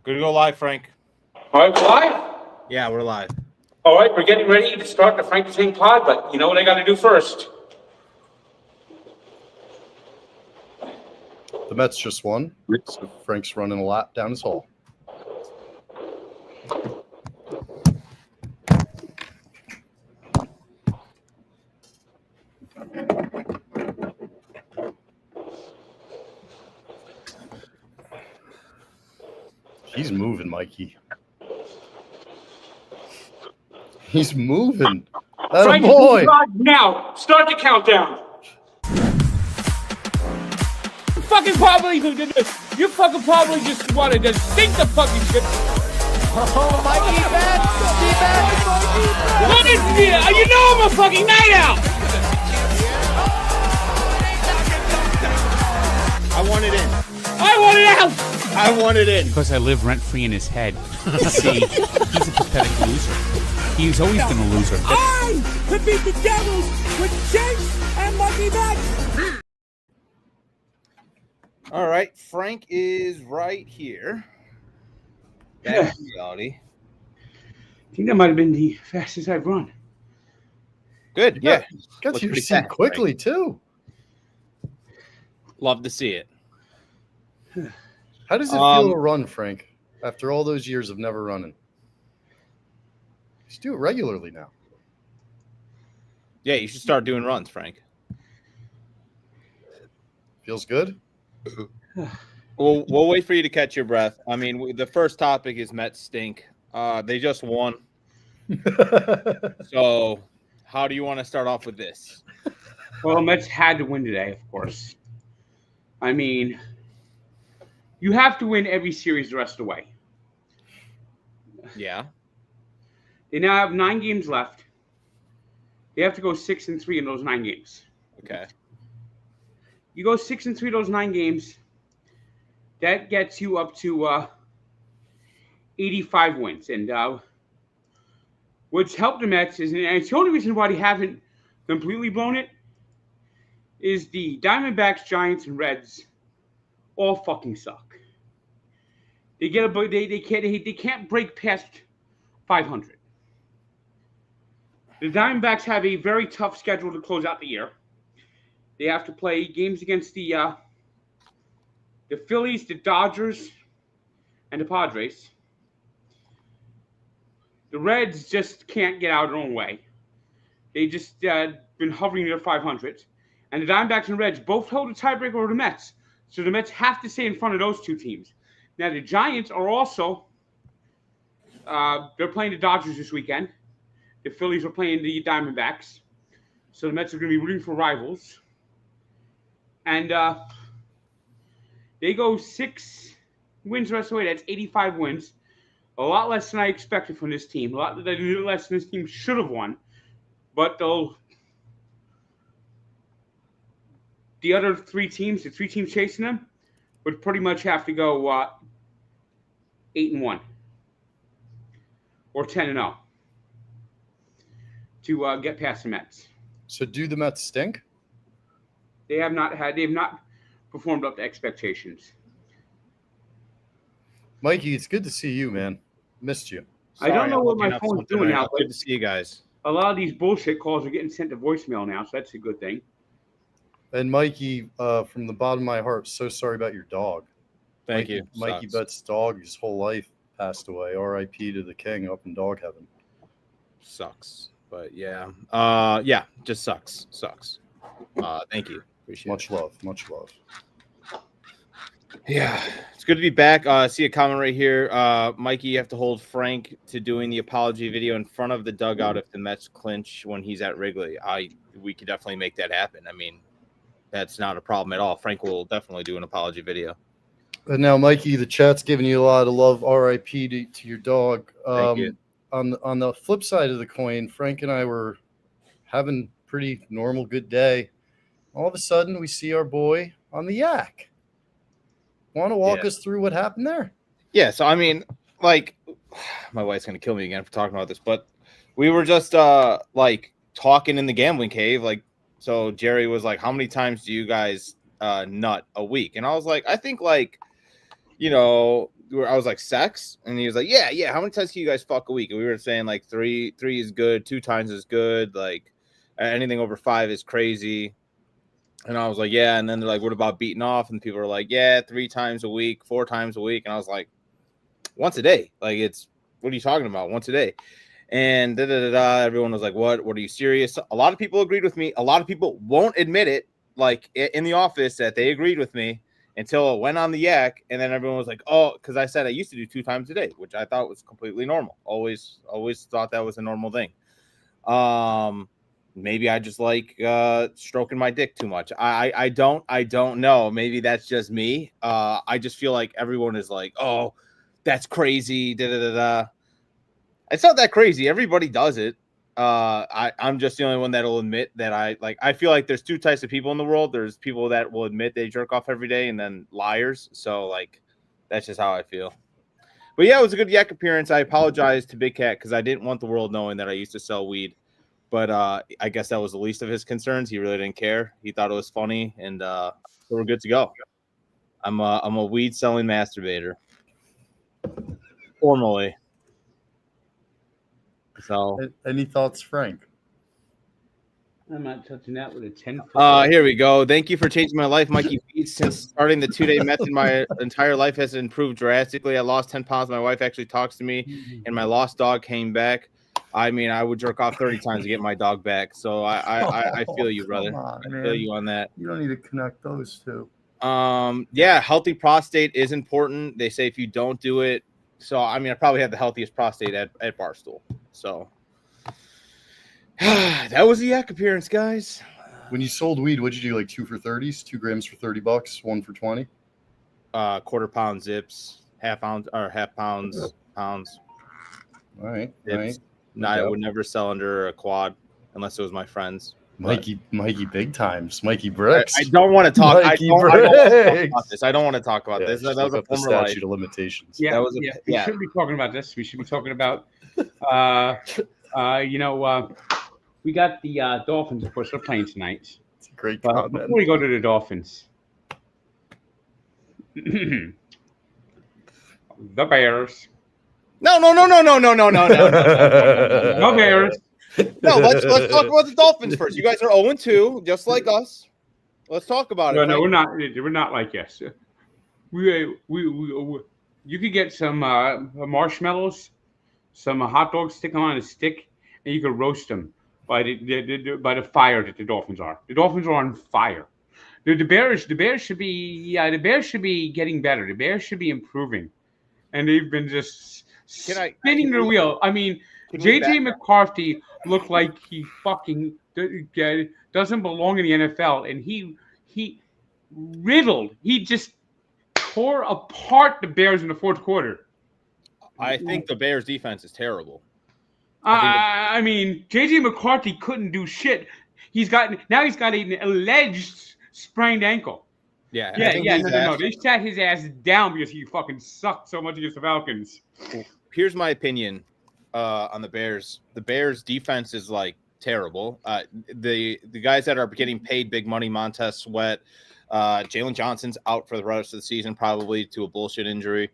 Good to go live, Frank. All right, we're live? Yeah, we're live. All right, we're getting ready to start the Frank the Tank pod, but you know what I got to do first? The Mets just won, so Frank's running a lap down his hall. He's moving, Mikey. He's moving. That Frank, boy. now, start the countdown. You fucking probably just wanted to sink the fucking ship. Oh, Mikey Betts! What is it? You know I'm a fucking night owl. I want it in. I want it out. I want it in. Because I live rent-free in his head. See, he's a pathetic loser. He's always been a loser. I could beat the Devils with Chase and Mikey Betts. All right, Frank is right here. That's reality. I think that might have been the fastest I've run. Good, yeah. Got Looks to your pretty seat fast, quickly, Frank. too. Love to see it. How does it feel to run, Frank, after all those years of never running? Just do it regularly now. Yeah, you should start doing runs, Frank. Feels good? We'll wait for you to catch your breath. I mean, the first topic is Mets stink. They just won. So how do you want to start off with this? Well, Mets had to win today, of course. I mean, you have to win every series the rest of the way. Yeah. They now have 9 games left. They have to go 6-3 in those 9 games. Okay. You go 6-3 those 9 games. That gets you up to 85 wins. And what's helped the Mets is, and it's the only reason why they haven't completely blown it, is the Diamondbacks, Giants, and Reds all fucking suck. They can't break past 500. The Diamondbacks have a very tough schedule to close out the year. They have to play games against the Phillies, the Dodgers, and the Padres. The Reds just can't get out of their own way. They just been hovering near 500. And the Diamondbacks and Reds both hold a tiebreaker over the Mets. So the Mets have to stay in front of those two teams. Now, the Giants are also they're playing the Dodgers this weekend. The Phillies are playing the Diamondbacks. So the Mets are going to be rooting for rivals. And they go 6 wins the rest of the way. That's 85 wins. A lot less than I expected from this team. A lot less than this team should have won. But the other 3 teams, the 3 teams chasing them, would pretty much have to go 8-1 or 10-0 to get past the Mets. So do the Mets stink? They've not performed up to expectations. Mikey, it's good to see you, man. Missed you. I don't know what my looking up phone's something doing right now, but Good to see you guys. a lot of these bullshit calls are getting sent to voicemail now, so that's a good thing. And Mikey, from the bottom of my heart, so sorry about your dog. Thank you. Mikey Sucks. Betts' dog, his whole life passed away. R.I.P. to the king up in dog heaven. Sucks. But yeah. Just sucks. Thank you. Appreciate Much it. love. Much love. Yeah, it's good to be back. I see a comment right here. Mikey, you have to hold Frank to doing the apology video in front of the dugout if the Mets clinch when he's at Wrigley. We could definitely make that happen. I mean, that's not a problem at all. Frank will definitely do an apology video. And now, Mikey, the chat's giving you a lot of love. R.I.P. to your dog. Thank you. On the flip side of the coin, Frank and I were having pretty normal, good day. All of a sudden, we see our boy on the yak. Want to walk us through what happened there? Yeah, so I mean, like, my wife's gonna kill me again for talking about this, but we were just like talking in the gambling cave. Like, so Jerry was like, "How many times do you guys nut a week?" And I was like, "I think like, you know, I was like, sex? And he was like, yeah. How many times can you guys fuck a week? And we were saying like three is good, 2 times is good, like anything over 5 is crazy. And I was like, yeah. And then they're like, what about beating off? And people are like, yeah, 3 times a week, 4 times a week. And I was like, once a day. Like, what are you talking about? Once a day. And everyone was like, what? Are you serious? A lot of people agreed with me. A lot of people won't admit it, like in the office, that they agreed with me until it went on the yak. And then everyone was like, oh, because I said I used to do 2 times a day, which I thought was completely normal. Always thought that was a normal thing. Maybe I just like stroking my dick too much. I don't know. Maybe that's just me. I just feel like everyone is like, oh, that's crazy. It's not that crazy. Everybody does it. I'm just the only one that'll admit that I feel like there's 2 types of people in the world. There's people that will admit they jerk off every day, and then liars. So like, that's just how I feel. But yeah, it was a good yak appearance. I apologize to Big Cat because I didn't want the world knowing that I used to sell weed. But I guess that was the least of his concerns. He really didn't care. He thought it was funny, and so we're good to go. I'm a weed selling masturbator, formally. So, Any thoughts, Frank? I'm not touching that with a 10. Here we go. Thank you for changing my life, Mikey Beats. Since starting the 2-day method, my entire life has improved drastically. I lost 10 pounds. My wife actually talks to me, and my lost dog came back. I mean, I would jerk off 30 times to get my dog back. So I feel you, brother. I feel you on that. You don't need to connect those 2. Yeah, healthy prostate is important. They say if you don't do it, so I mean, I probably had the healthiest prostate at Barstool. So that was the yak appearance, guys. When you sold weed, what'd you do? Like 2 for 30s, 2 grams for $30, 1 for 20. Quarter pound zips, half pounds. Pounds. All right, Zips. right. No, I would never sell under a quad unless it was my friends. Mikey big times. Mikey Bricks. I don't want to talk. I don't want to talk about this. I don't want to talk about this. That was a former life. Statute of limitations. Yeah, That was we shouldn't be talking about this. We should be talking about, we got the Dolphins, of course, they're playing tonight. It's a great But comment. before we go to the Dolphins, the Bears. No. No Bears. No, let's talk about the Dolphins first. You guys are 0-2, just like us. Let's talk about it. No, we're not. We're not like yes. We you could get some marshmallows, some hot dogs, stick them on a stick, and you could roast them by the fire that the Dolphins are. The Dolphins are on fire. The Bears should be the Bears should be getting better. The Bears should be improving, and they've been just spinning the wheel. I mean, JJ McCarthy looked like he fucking doesn't belong in the NFL, and he just tore apart the Bears in the 4th quarter. I think the Bears defense is terrible. I mean, JJ McCarthy couldn't do shit. He's got an alleged sprained ankle. Yeah. No. They sat his ass down because he fucking sucked so much against the Falcons. Here's my opinion on the Bears. The Bears defense is like terrible. The guys that are getting paid big money, Montez Sweat, Jalen Johnson's out for the rest of the season, probably to a bullshit injury.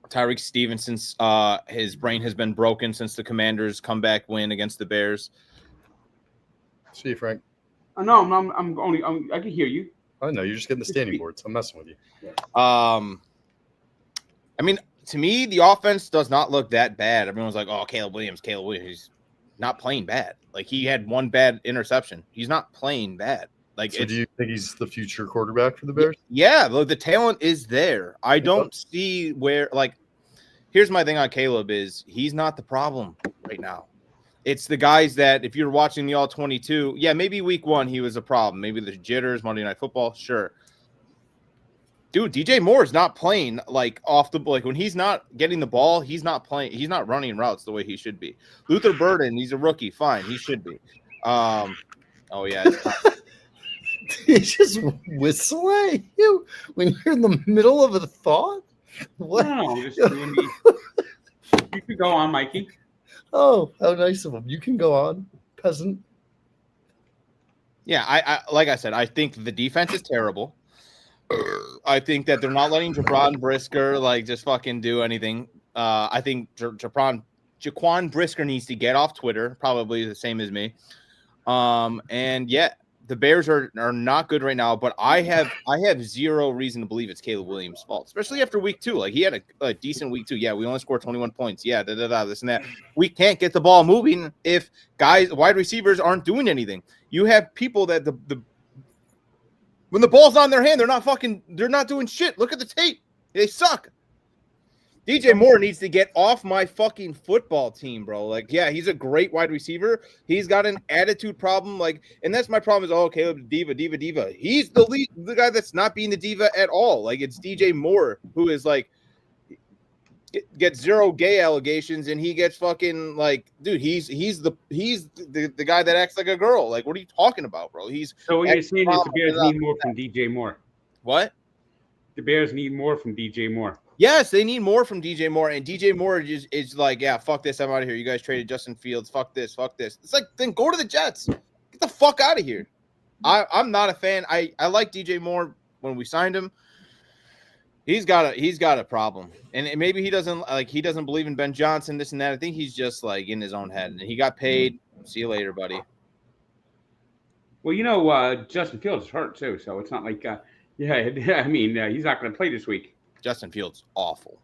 Tyreek Stevenson's his brain has been broken since the Commanders' comeback win against the Bears. See you, Frank. No, I can hear you. I know you're just getting the standing boards. I'm messing with you. I mean, to me, the offense does not look that bad. Everyone's like, "Oh, Caleb Williams. He's not playing bad. Like he had one bad interception. He's not playing bad. Like, so do you think he's the future quarterback for the Bears? Yeah, the talent is there. I don't see where. Like, here's my thing on Caleb is he's not the problem right now. It's the guys that if you're watching the All 22, yeah, maybe week 1 he was a problem. Maybe the jitters, Monday Night Football, sure. Dude, DJ Moore is not playing like when he's not getting the ball, he's not playing. He's not running routes the way he should be. Luther Burden, he's a rookie, fine, he should be. Oh yeah, You just whistling you when you're in the middle of a thought. What? No, just doing you could go on, Mikey. Oh, how nice of him. You can go on, peasant. Yeah, I like I said, I think the defense is terrible. I think that they're not letting Jaquan Brisker like just fucking do anything. I think Jaquan Brisker needs to get off Twitter, probably the same as me. And yeah, the Bears are not good right now, but I have zero reason to believe it's Caleb Williams' fault, especially after week 2. Like, he had a decent week 2. Yeah, we only scored 21 points. Yeah, this and that. We can't get the ball moving if wide receivers aren't doing anything. You have people that when the ball's on their hand, they're not doing shit. Look at the tape. They suck. DJ Moore needs to get off my fucking football team, bro. Like, yeah, he's a great wide receiver. He's got an attitude problem. Like, and that's my problem is, Caleb, diva. He's the guy that's not being the diva at all. Like, it's DJ Moore who is like, gets 0 gay allegations, and he gets fucking like, dude, he's the guy that acts like a girl. Like, what are you talking about, bro? So what you're saying is the Bears need more from DJ Moore. What? The Bears need more from DJ Moore. Yes, they need more from DJ Moore, and DJ Moore is like, yeah, fuck this, I'm out of here. You guys traded Justin Fields. Fuck this. It's like, then go to the Jets. Get the fuck out of here. I'm not a fan. I like DJ Moore when we signed him. He's got a problem, and maybe he doesn't believe in Ben Johnson, this and that. I think he's just like in his own head, and he got paid. See you later, buddy. Well, Justin Fields is hurt too, so it's not like, he's not going to play this week. Justin Fields, awful.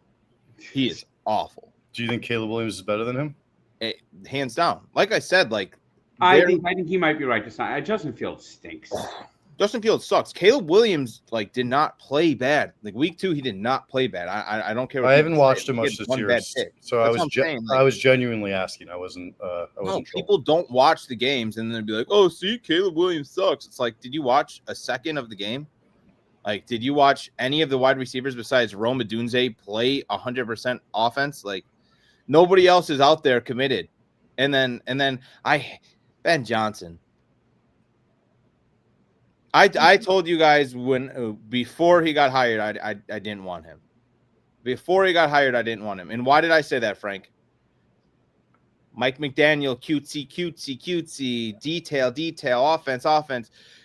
He is awful. Do you think Caleb Williams is better than him? Hands down. Like I said, like, I think he might be right to sign. Justin Fields stinks. Justin Fields sucks. Caleb Williams did not play bad. Like, week 2, he did not play bad. I don't care. I haven't watched him much this year, so I was genuinely asking. I wasn't. No, people don't watch the games and then be like, "Oh, see, Caleb Williams sucks." It's like, did you watch a second of the game? Like, did you watch any of the wide receivers besides Rome Odunze play 100% offense? Like, nobody else is out there committed. And then Ben Johnson. I told you guys before he got hired, I didn't want him. Before he got hired, I didn't want him. And why did I say that, Frank? Mike McDaniel, cutesy, detail, offense.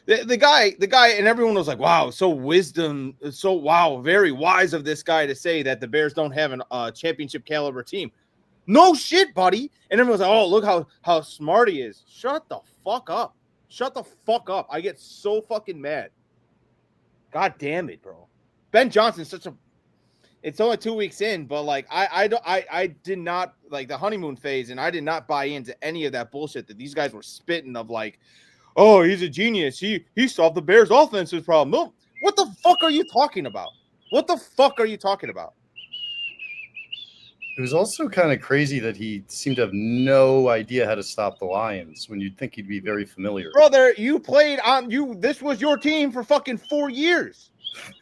The guy, and everyone was like, wow, very wise of this guy to say that the Bears don't have a championship caliber team. No shit, buddy. And everyone's like, oh, look how smart he is. Shut the fuck up. I get so fucking mad. God damn it, bro. Ben Johnson's it's only 2 weeks in, but like I did not like the honeymoon phase, and I did not buy into any of that bullshit that these guys were spitting of like, oh, he's a genius. He solved the Bears' offensive problem. No, what the fuck are you talking about? It was also kind of crazy that he seemed to have no idea how to stop the Lions when you'd think he'd be very familiar. Brother, you played this was your team for fucking 4 years.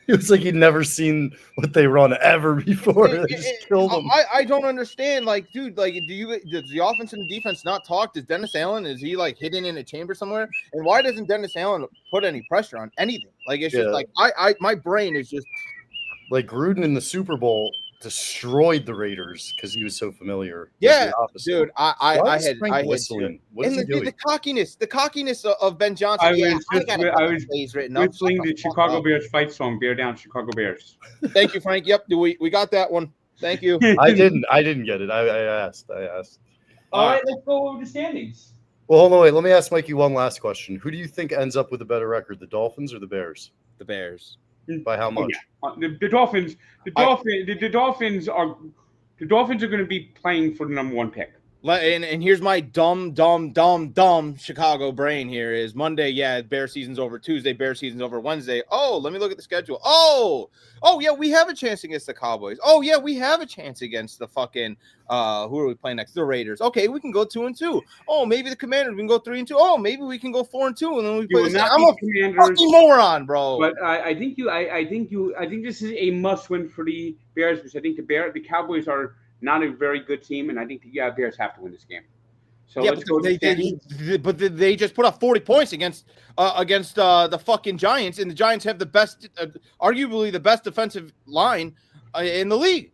It was like he'd never seen what they run ever before. They just killed them. I don't understand. Like, dude, like, does the offense and the defense not talk? Does Dennis Allen, is he like hidden in a chamber somewhere? And why doesn't Dennis Allen put any pressure on anything? Like, it's just like my brain is just like Gruden in the Super Bowl destroyed the Raiders because he was so familiar. Yeah, dude, I had whistling. What is he doing? The cockiness of Ben Johnson. I was whistling the Chicago Bears fight song, "Bear Down, Chicago Bears." Thank you, Frank. Yep, we got that one. Thank you. I didn't get it. I asked. All right, let's go over the standings. Well, hold on, wait. Let me ask Mikey one last question. Who do you think ends up with a better record, the Dolphins or the Bears? The Bears. By how much? The Dolphins. The Dolphins are going to be playing for the number 1 pick. And here's my dumb Chicago brain here is Monday, yeah, Bear season's over. Tuesday, Bear season's over. Wednesday, oh, let me look at the schedule. Oh, yeah, we have a chance against the Cowboys. Oh, yeah, we have a chance against the fucking who are we playing next? The Raiders. Okay, we can go 2-2. Oh, maybe the Commanders, we can go 3-2. Oh, maybe we can go 4-2, and then we play I'm a fucking moron, bro. But I think this is a must-win for the Bears, because I think the Cowboys are not a very good team, and I think the Bears have to win this game. So yeah, but they just put up 40 points against the fucking Giants, and the Giants have the best, arguably the best defensive line in the league.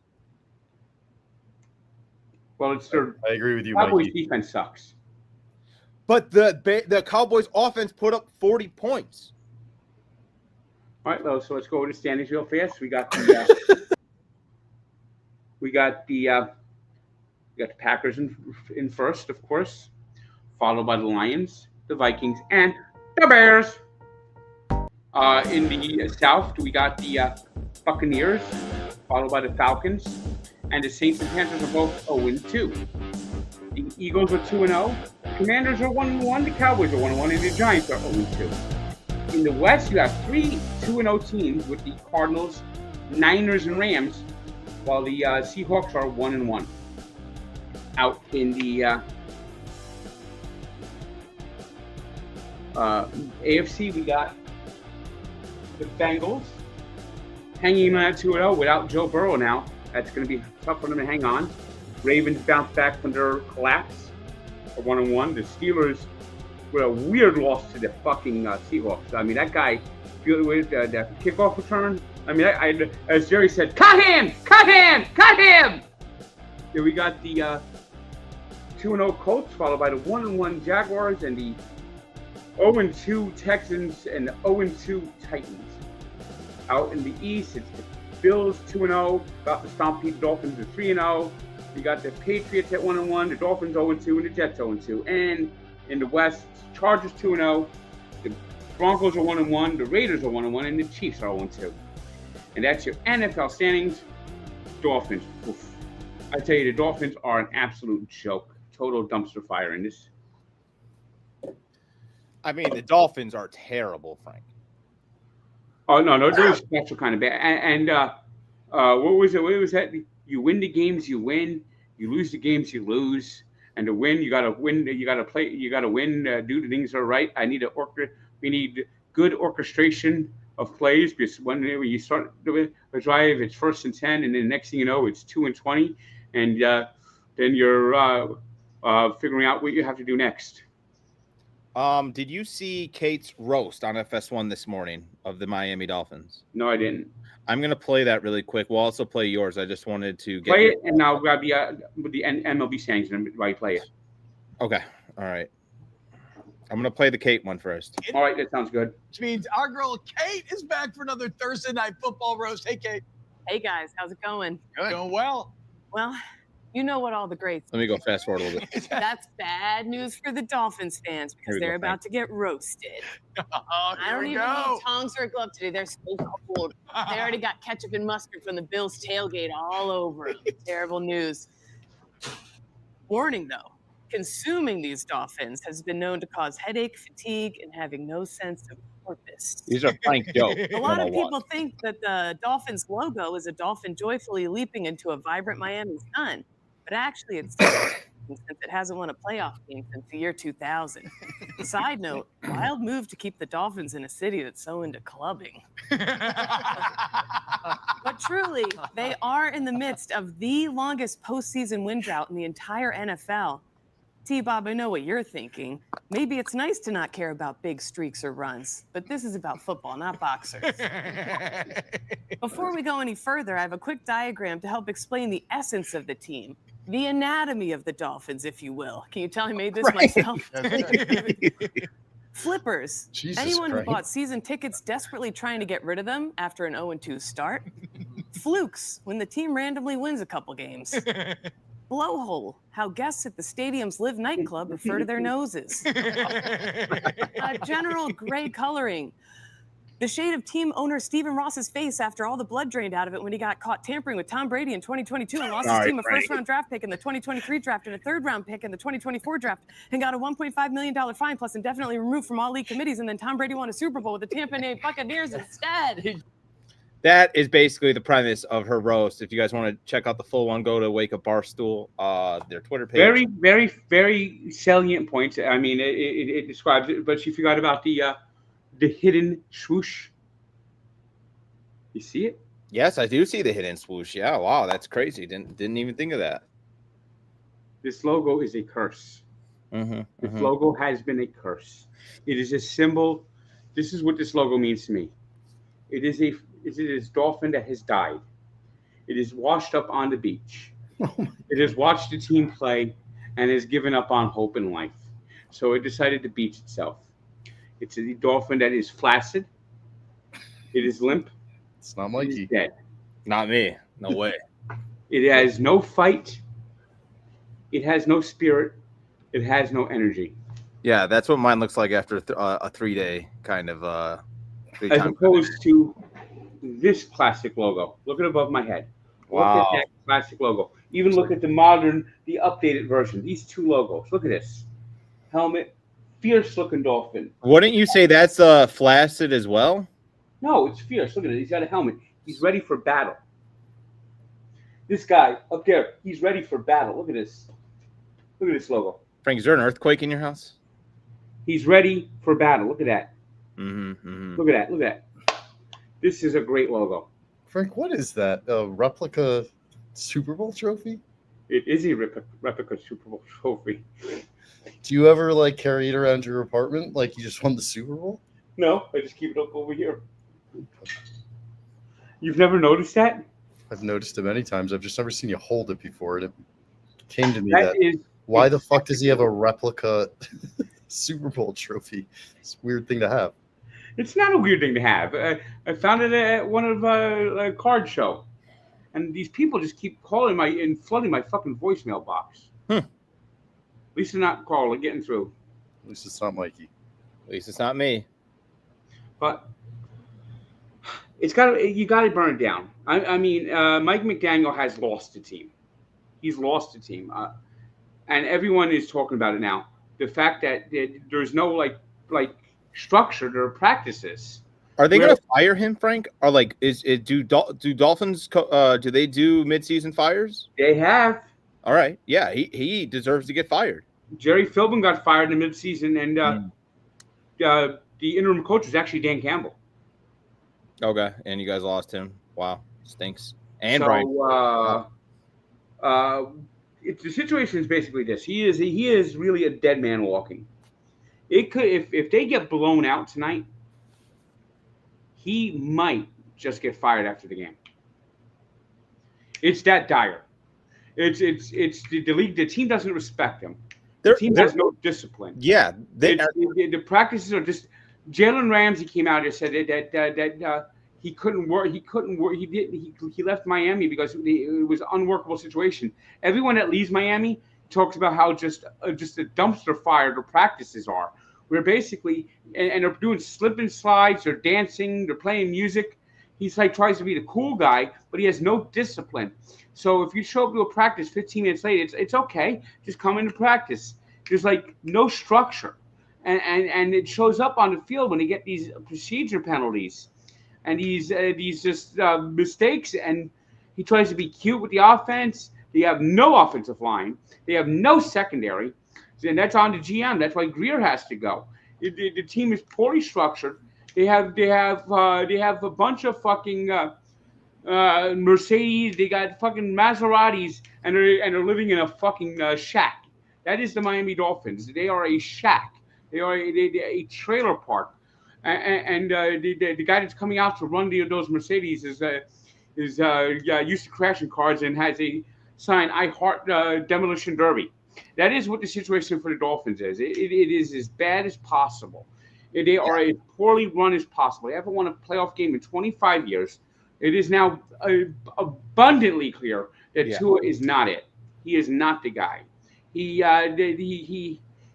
Well, I agree with you. Cowboys Mikey. defense sucks, but the Cowboys offense put up 40 points. All right, so let's go over the standings real fast. We got the Packers in first, of course, followed by the Lions, the Vikings, and the Bears. In the South, we got the Buccaneers, followed by the Falcons, and the Saints and Panthers are both 0-2. The Eagles are 2-0. The Commanders are 1-1. The Cowboys are 1-1, and the Giants are 0-2. In the West, you have 3 2-0 teams with the Cardinals, Niners, and Rams, while the Seahawks are 1-1. Out in the AFC, we got the Bengals hanging on at 2-0 without Joe Burrow now. That's going to be tough for them to hang on. Ravens bounce back from their collapse for 1-1. The Steelers with a weird loss to the fucking Seahawks. I mean, that guy, with the kickoff return, I mean, I as Jerry said, cut him! Cut him! Cut him! Here we got the 2-0 Colts, followed by the 1-1 Jaguars and the 0-2 Texans and the 0-2 Titans. Out in the East, it's the Bills 2-0, got the Stampede Dolphins at 3-0. You got the Patriots at 1-1, the Dolphins 0-2, and the Jets 0-2. And in the West, Chargers 2-0, the Broncos are 1-1, the Raiders are 1-1, and the Chiefs are 0-2. And that's your NFL standings. Dolphins. Oof. I tell you, the Dolphins are an absolute joke. Total dumpster fire in this. I mean, the Dolphins are terrible, Frank. Oh no, they're special kind of bad. And what was it? What was that? You win the games, you win. You lose the games, you lose. And to win, you gotta win. You gotta play. You gotta win. Do the things that are right. We need good orchestration of plays, because when you start a drive, it's 1st and 10, and then the next thing you know, it's 2 and 20, and then you're figuring out what you have to do next. Did you see Kate's roast on FS1 this morning of the Miami Dolphins? No, I didn't. I'm gonna play that really quick. We'll also play yours. I just wanted to get play it, and I'll grab the MLB standings while you play it. Okay. All right. I'm gonna play the Kate one first. All right, that sounds good. Which means our girl Kate is back for another Thursday Night Football roast. Hey, Kate. Hey guys, how's it going? Good. Going well. Well, you know what all the greats. Let me go fast forward a little bit. That's bad news for the Dolphins fans because they're about to get roasted. I don't even need tongs or a glove today. They're so cold. They already got ketchup and mustard from the Bills tailgate all over them. Terrible news. Warning though, consuming these Dolphins has been known to cause headache, fatigue, and having no sense of purpose. These are Frank jokes. A lot of people think that the Dolphins logo is a dolphin joyfully leaping into a vibrant Miami sun. But actually, it's since it hasn't won a playoff game since the year 2000. Side note, wild move to keep the Dolphins in a city that's so into clubbing. But truly, they are in the midst of the longest postseason win drought in the entire NFL. T-Bob, I know what you're thinking. Maybe it's nice to not care about big streaks or runs, but this is about football, not boxers. Before we go any further, I have a quick diagram to help explain the essence of the team. The anatomy of the Dolphins, if you will. Can you tell I made this myself? Flippers. Jesus Anyone Christ. who bought season tickets desperately trying to get rid of them after an 0-2 start. Flukes, when the team randomly wins a couple games. Blowhole, how guests at the stadium's Live nightclub refer to their noses. General gray coloring. The shade of team owner Stephen Ross's face after all the blood drained out of it when he got caught tampering with Tom Brady in 2022 and lost his team a first-round draft pick in the 2023 draft and a third-round pick in the 2024 draft and got a $1.5 million fine plus indefinitely removed from all league committees, and then Tom Brady won a Super Bowl with the Tampa Bay Buccaneers instead. That is basically the premise of her roast. If you guys want to check out the full one, go to Wake Up Barstool, their Twitter page. Very, very, very salient points. I mean, it describes it, but she forgot about the hidden swoosh. You see it? Yes, I do see the hidden swoosh. Yeah, wow, that's crazy. Didn't even think of that. This logo is a curse. This logo has been a curse. It is a symbol. This is what this logo means to me. It is a dolphin that has died. It is washed up on the beach. It has watched the team play and has given up on hope in life. So it decided to beach itself. It's a dolphin that is flaccid. It is limp. It's not It is Mikey. dead. Not me. No way. It has no fight. It has no spirit. It has no energy. Yeah, that's what mine looks like after a 3-day kind of As 3-time. opposed to this classic logo. Look at above my head. Wow. Look at that classic logo. Even look at the modern, the updated version. These two logos. Look at this. Helmet. Fierce looking dolphin. Wouldn't you say that's flaccid as well? No, it's fierce. Look at it. He's got a helmet. He's ready for battle. This guy up there, he's ready for battle. Look at this. Look at this logo. Frank, is there an earthquake in your house? He's ready for battle. Look at that. Mm-hmm. Look at that. Look at that. This is a great logo. Frank, what is that? A replica Super Bowl trophy? It is a replica Super Bowl trophy. Do you ever like carry it around your apartment like you just won the Super Bowl? No, I just keep it up over here. You've never noticed that? I've noticed it many times. I've just never seen you hold it before. And it came to me That that is why the fuck does he have a replica Super Bowl trophy? It's a weird thing to have. It's not a weird thing to have. I found it at one of a card show, and these people just keep calling and flooding my fucking voicemail box. At least they're not calling, getting through. At least it's not Mikey. At least it's not me. But you got to burn it down. I mean, Mike McDaniel has lost the team. He's lost the team, and everyone is talking about it now. The fact that there's no like structure to practices. Are they going to fire him, Frank? Or like, do Dolphins do they do midseason fires? They have. All right, yeah, he deserves to get fired. Jerry Philbin got fired in the midseason, and the interim coach was actually Dan Campbell. Okay, and you guys lost him. Wow, stinks. And So, Brian. The situation is basically this: he is really a dead man walking. It could if they get blown out tonight, he might just get fired after the game. It's that dire. It's the league. The team doesn't respect him. The team has no discipline. Yeah, The practices are just. Jalen Ramsey came out and said that he couldn't work. He left Miami because it was an unworkable situation. Everyone that leaves Miami talks about how just a dumpster fire the practices are, where basically and they're doing slip and slides, they're dancing, they're playing music. He's like tries to be the cool guy, but he has no discipline. So if you show up to a practice 15 minutes late, it's okay. Just come into practice. There's like no structure. And it shows up on the field when they get these procedure penalties and these just mistakes. And he tries to be cute with the offense. They have no offensive line. They have no secondary. And that's on the GM. That's why Greer has to go. The team is poorly structured. They have a bunch of fucking Mercedes. They got fucking Maseratis, and they're living in a fucking shack. That is the Miami Dolphins. They are a shack. They are a trailer park, and the guy that's coming out to run those Mercedes is used to crashing cars and has a sign "I heart demolition derby." That is what the situation for the Dolphins is. It is as bad as possible. They are as poorly run as possible. They haven't won a playoff game in 25 years. It is now abundantly clear that Tua is not it. He is not the guy.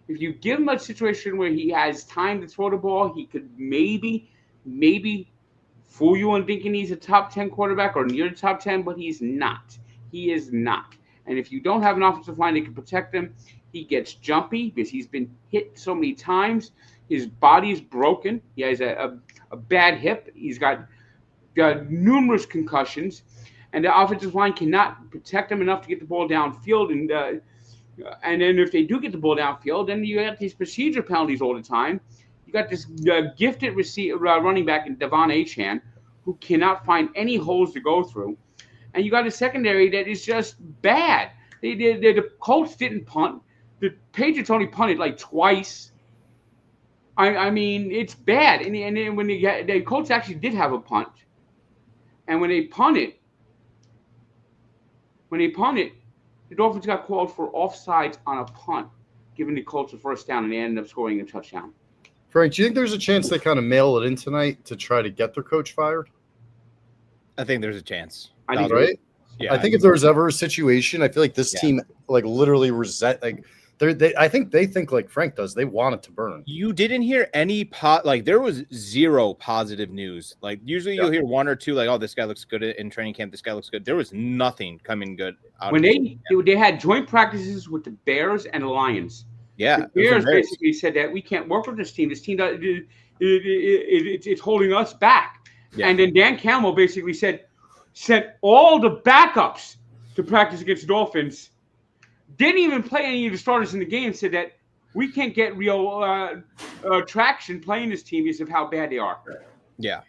If you give him a situation where he has time to throw the ball, he could maybe fool you on thinking he's a top 10 quarterback or near the top 10, but he's not. He is not. And if you don't have an offensive line that can protect him, he gets jumpy because he's been hit so many times. His body's broken. He has a bad hip. He's got numerous concussions. And the offensive line cannot protect him enough to get the ball downfield. And then if they do get the ball downfield, then you have these procedure penalties all the time. You got this gifted running back in Devon Achane who cannot find any holes to go through. And you got a secondary that is just bad. The Colts didn't punt. The Patriots only punted like twice. I mean, it's bad. And then when the Colts actually did have a punt. And when they punted, the Dolphins got called for offsides on a punt, giving the Colts a first down, and they ended up scoring a touchdown. Frank, do you think there's a chance they kind of mail it in tonight to try to get their coach fired? I think there's a chance. I think Right? Yeah, I think if there was ever a situation, I feel like this team like literally I think they think like Frank does. They want it to burn. you didn't hear any there was zero positive news. Like usually you'll hear one or two, like, oh, this guy looks good in training camp. This guy looks good. There was nothing coming good out When of they had joint practices with the Bears and the Lions. Yeah, The Bears basically said that we can't work with this team. This team, it's holding us back. Yeah. And then Dan Campbell basically sent all the backups to practice against the Dolphins. Didn't even play any of the starters in the game. Said that we can't get real traction playing this team because of how bad they are. Yeah.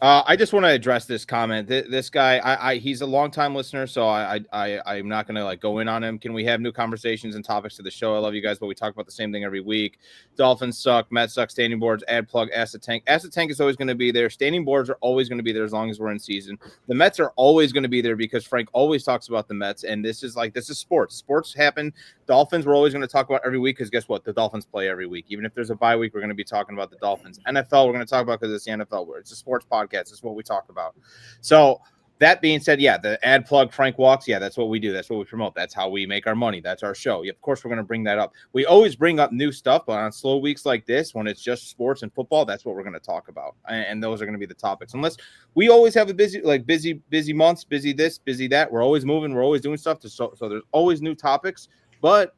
I just want to address this comment. This guy, he's a longtime listener, so I'm not going to like go in on him. Can we have new conversations and topics to the show? I love you guys, but we talk about the same thing every week. Dolphins suck, Mets suck, standing boards, ad plug, Ask the Tank. Ask the Tank is always going to be there. Standing boards are always going to be there as long as we're in season. The Mets are always going to be there because Frank always talks about the Mets, and this is sports. Sports happen. Dolphins we're always going to talk about every week because guess what? The Dolphins play every week. Even if there's a bye week, we're going to be talking about the Dolphins. NFL we're going to talk about because it's the NFL. It's a sports podcast. It's what we talk about. So that being said, yeah, the ad plug Frank Walks, yeah, that's what we do. That's what we promote. That's how we make our money. That's our show. Yeah, of course, we're going to bring that up. We always bring up new stuff, but on slow weeks like this, when it's just sports and football, that's what we're going to talk about. And those are going to be the topics. Unless we always have a busy months, busy this, busy that. We're always moving. We're always doing stuff. So there's always new topics, but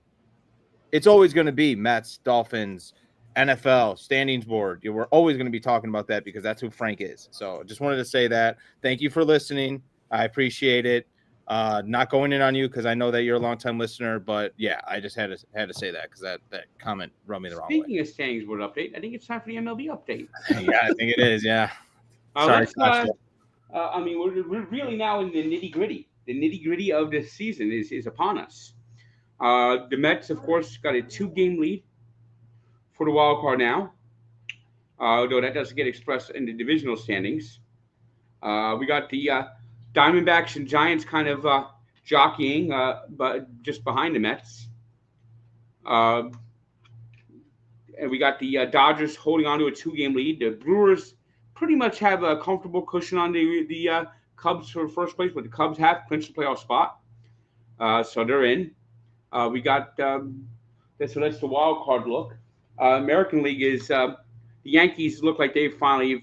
it's always going to be Mets, Dolphins, NFL, standings board. We're always going to be talking about that because that's who Frank is. So just wanted to say that. Thank you for listening. I appreciate it. Not going in on you because I know that you're a longtime listener, but yeah, I just had to say that because that comment rubbed me the wrong way. Speaking of standings board update, I think it's time for the MLB update. Yeah, I think it is. Yeah. Sorry. We're really now in the nitty gritty. The nitty gritty of this season is upon us. The Mets, of course, got a 2-game lead for the wild card now, though that doesn't get expressed in the divisional standings. We got the Diamondbacks and Giants kind of jockeying, but just behind the Mets. And we got the Dodgers holding on to a 2-game lead. The Brewers pretty much have a comfortable cushion on the Cubs for first place, but the Cubs have clinched the playoff spot, so they're in. We got that's the wild card look. American League is the Yankees look like they finally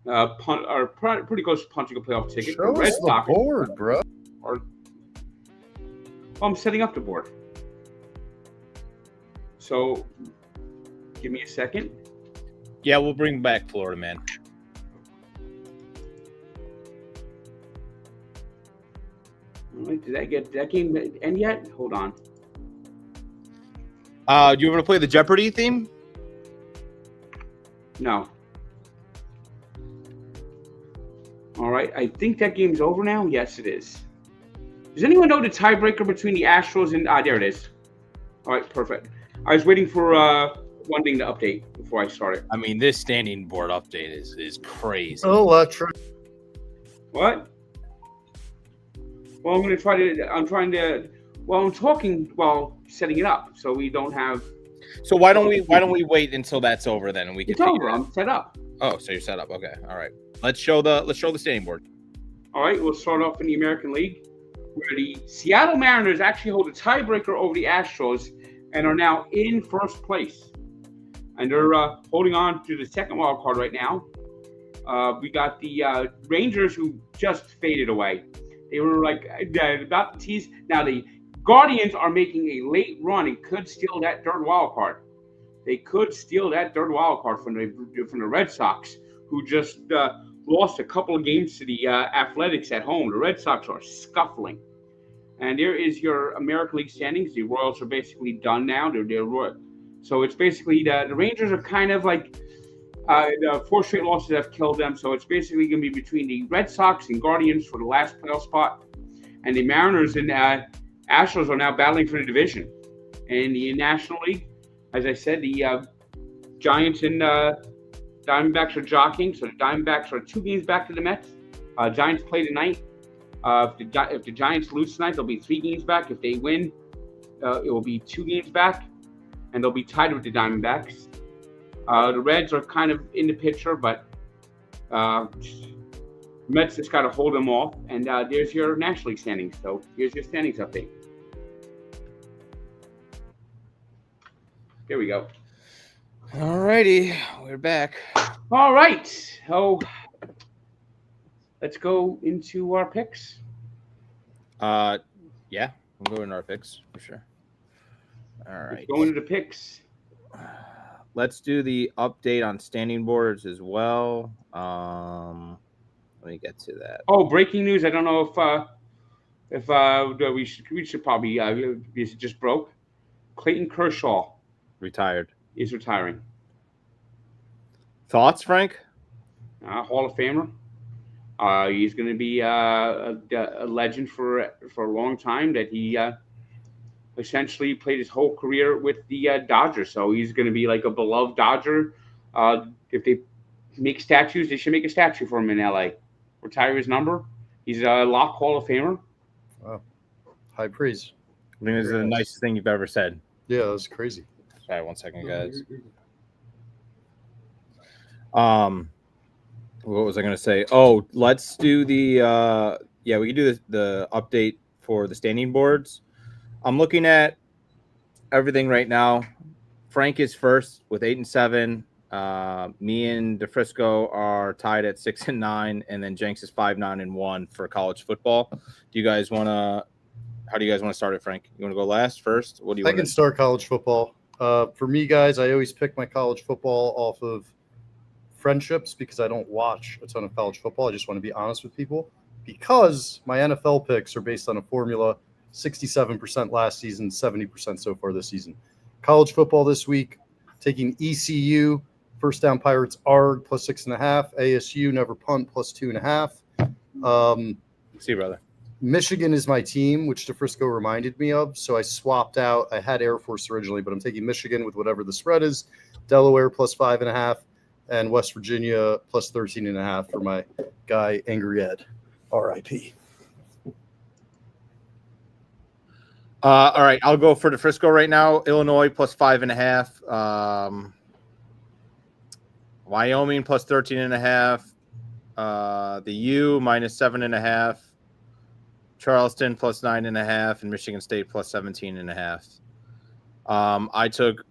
are pretty close to punching a playoff ticket. Show us the board, bro. I'm setting up the board. So give me a second. Yeah, we'll bring back Florida, man. All right, did that game end yet? Hold on. Do you want to play the Jeopardy theme? No. All right, I think that game's over now. Yes, it is. Does anyone know the tiebreaker between the Astros and there it is. All right, perfect. I was waiting for one thing to update before I started. I mean, this standing board update is crazy. Oh, What? Well, I'm talking while setting it up, so we don't have. So why don't we wait until that's over then, and we can. It's over. I'm set up. Oh, so you're set up. Okay, all right. Let's show the standing board. All right, we'll start off in the American League, where the Seattle Mariners actually hold a tiebreaker over the Astros and are now in first place, and they're holding on to the second wild card right now. We got the Rangers who just faded away. They were like about to tease. Now the Guardians are making a late run and could steal that third wild card. They could steal that third wild card from the Red Sox, who just lost a couple of games to the Athletics at home. The Red Sox are scuffling. And there is your American League standings. The Royals are basically done now. They're so it's basically the Rangers are kind of like the 4 straight losses have killed them. So it's basically going to be between the Red Sox and Guardians for the last playoff spot. And the Mariners and Astros are now battling for the division. In the National League, as I said, the Giants and Diamondbacks are jockeying. So the Diamondbacks are 2 games back to the Mets. Giants play tonight. If the Giants lose tonight, they'll be 3 games back. If they win, it will be 2 games back, and they'll be tied with the Diamondbacks. The Reds are kind of in the picture, but Mets just got to hold them off. And there's your National League standings. So here's your standings update. There we go. All righty, we're back. All right. So let's go into our picks. Yeah, we'll go into our picks for sure. All right. Let's go into the picks. Let's do the update on standing boards as well. Let me get to that. Oh, breaking news! I don't know if we should probably it just broke. Clayton Kershaw Retired. is retiring. Thoughts, Frank? Hall of Famer. He's going to be a legend for a long time. That he essentially played his whole career with the Dodgers, so he's going to be like a beloved Dodger. If they make statues, they should make a statue for him in LA. Retire his number. He's a lock Hall of Famer. Wow. High praise. I think this is the nicest thing you've ever said. Yeah, that was crazy. Sorry, 1 second, guys. What was I going to say? Oh, let's do the we can do the update for the standing boards. I'm looking at everything right now. Frank is first with 8 and 7. Me and DeFrisco are tied at 6 and 9, and then Jenks is 5, 9 and 1 for college football. How do you guys want to start it, Frank? You want to go last, first? What do you I can start college football. For me, guys, I always pick my college football off of friendships because I don't watch a ton of college football. I just want to be honest with people because my NFL picks are based on a formula, 67% last season, 70% so far this season. College football this week, taking ECU, first down Pirates ARG plus 6.5, ASU never punt plus 2.5. See, brother. Michigan is my team, which DeFrisco reminded me of. So I swapped out. I had Air Force originally, but I'm taking Michigan with whatever the spread is. Delaware plus 5.5, and West Virginia plus 13.5 for my guy Angry Ed. R.I.P. All right, I'll go for DeFrisco right now. Illinois plus 5.5. Wyoming plus 13.5. The U minus 7.5. Charleston plus 9.5, and Michigan State plus 17.5. I took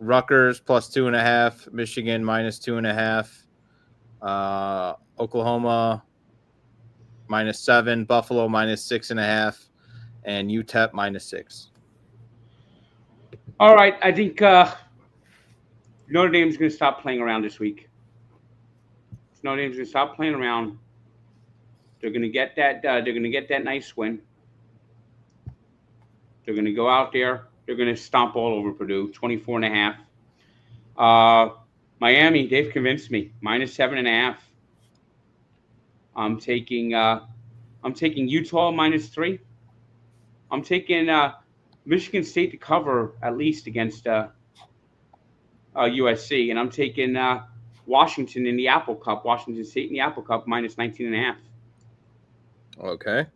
Rutgers plus 2.5, Michigan minus 2.5, Oklahoma minus 7, Buffalo minus 6.5, and UTEP minus 6. All right, I think Notre Dame's going to stop playing around this week. Notre Dame's going to stop playing around. They're going to get that. They're going to get that nice win. They're going to go out there. They're going to stomp all over Purdue, 24.5. Miami, they've convinced me, minus 7.5. I'm taking Utah minus 3. I'm taking Michigan State to cover at least against USC, and I'm taking Washington in the Apple Cup. Washington State in the Apple Cup minus 19.5. Okay.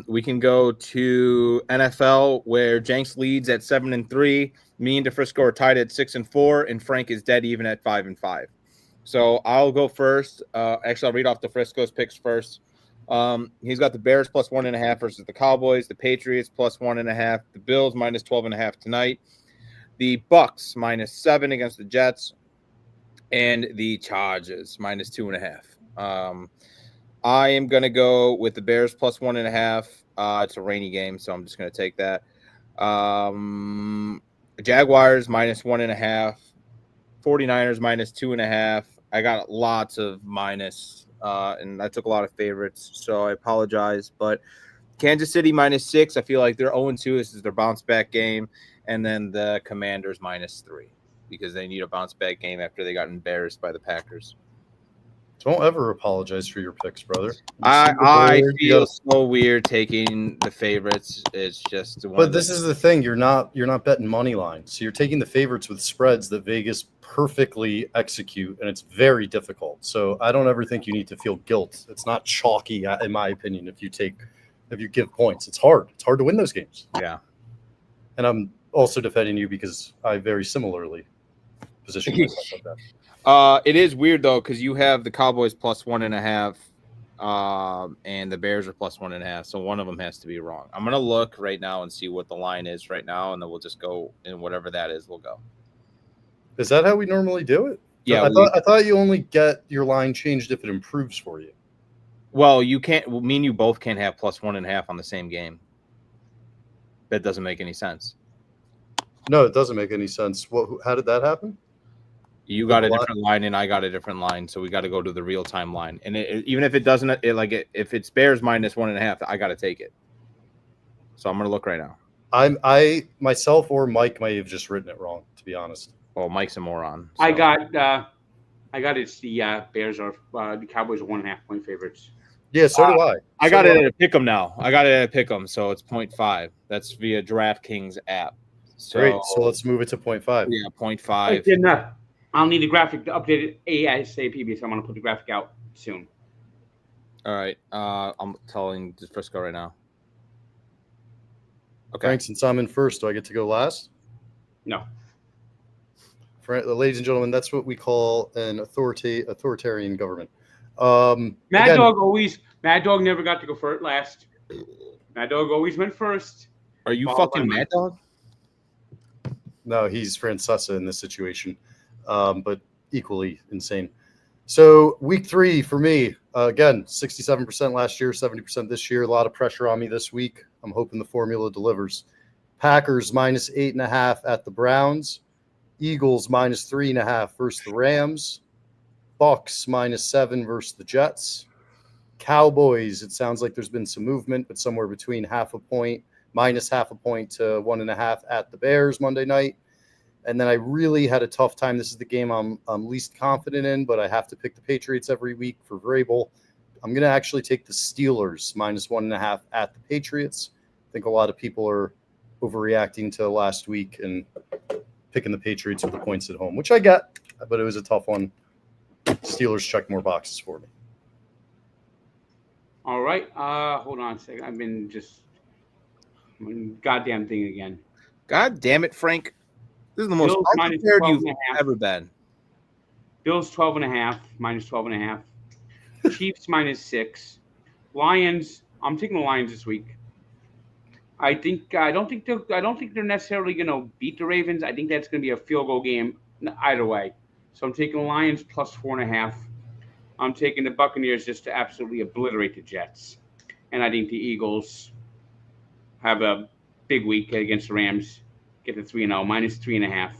We can go to NFL where Jenks leads at 7 and 3. Me and DeFrisco are tied at 6 and 4, and Frank is dead even at 5 and 5. So I'll go first. Actually, I'll read off DeFrisco's picks first. He's got the Bears plus 1.5 versus the Cowboys, the Patriots plus 1.5, the Bills minus 12.5 tonight, the Bucks minus 7 against the Jets, and the Chargers minus 2.5. I am going to go with the Bears plus 1.5. It's a rainy game, so I'm just going to take that. Jaguars minus 1.5. 49ers minus 2.5. I got lots of minus, and I took a lot of favorites, so I apologize. But Kansas City minus 6. I feel like they're 0-2. This is their bounce back game. And then the Commanders minus 3 because they need a bounce back game after they got embarrassed by the Packers. Don't ever apologize for your picks, brother. I feel so weird taking the favorites. It's just but this is the thing. You're not betting money line. So you're taking the favorites with spreads that Vegas perfectly execute, and it's very difficult. So I don't ever think you need to feel guilt. It's not chalky, in my opinion, if you give points. It's hard. It's hard to win those games. Yeah. And I'm also defending you because I very similarly position myself like that. It is weird though because you have the Cowboys plus 1.5, and the Bears are plus 1.5. So one of them has to be wrong. I'm gonna look right now and see what the line is right now, and then we'll just go and whatever that is, we'll go. Is that how we normally do it? Yeah, I thought you only get your line changed if it improves for you. Well, you can't. Well, me and you both can't have plus 1.5 on the same game. That doesn't make any sense. No, it doesn't make any sense. How did that happen? You got a different line and I got a different line, so we got to go to the real time line. And even if it doesn't, if it's Bears minus 1.5, I got to take it. So I'm gonna look right now. I myself or Mike might have just written it wrong, to be honest. Well, Mike's a moron. So. I got it's the Bears are the Cowboys are 1.5 point favorites. Yeah, so do I. I got it at a pick'em now. I got it at a pick'em, so it's 0.5. That's via DraftKings app. So, great. So let's move it to 0.5. Yeah, 0.5. Then, I'll need the graphic to update it ASAP because I'm going to put the graphic out soon. All right. I'm telling Frisco right now. Okay. Frank, since I'm in first, do I get to go last? No. Ladies and gentlemen, that's what we call an authoritarian government. Mad Dog never got to go first last. Mad Dog always went first. Are you fucking Mad Dog? No, he's Francesa in this situation, but equally insane. So week 3 for me, again, 67% last year, 70% this year. A lot of pressure on me this week. I'm hoping the formula delivers. Packers minus 8.5 at the Browns. Eagles minus 3.5 versus the Rams. Bucks minus 7 versus the Jets. Cowboys, it sounds like there's been some movement, but somewhere between -0.5 point to 1.5 at the Bears Monday night. And then I really had a tough time. This is the game I'm least confident in, but I have to pick the Patriots every week for Vrabel. I'm going to actually take the Steelers minus 1.5 at the Patriots. I think a lot of people are overreacting to last week and picking the Patriots with the points at home, which I get, but it was a tough one. Steelers check more boxes for me. All right. Hold on a second. I've been just goddamn thing again. God damn it, Frank. This is the most Bills unprepared you've 12.5. ever been. Bills 12.5, minus 12.5. Chiefs minus 6. Lions. I'm taking the Lions this week. I don't think they're necessarily going to beat the Ravens. I think that's going to be a field goal game either way. So I'm taking the Lions plus 4.5. I'm taking the Buccaneers just to absolutely obliterate the Jets. And I think the Eagles have a big week against the Rams. Get to 3-0, minus 3.5.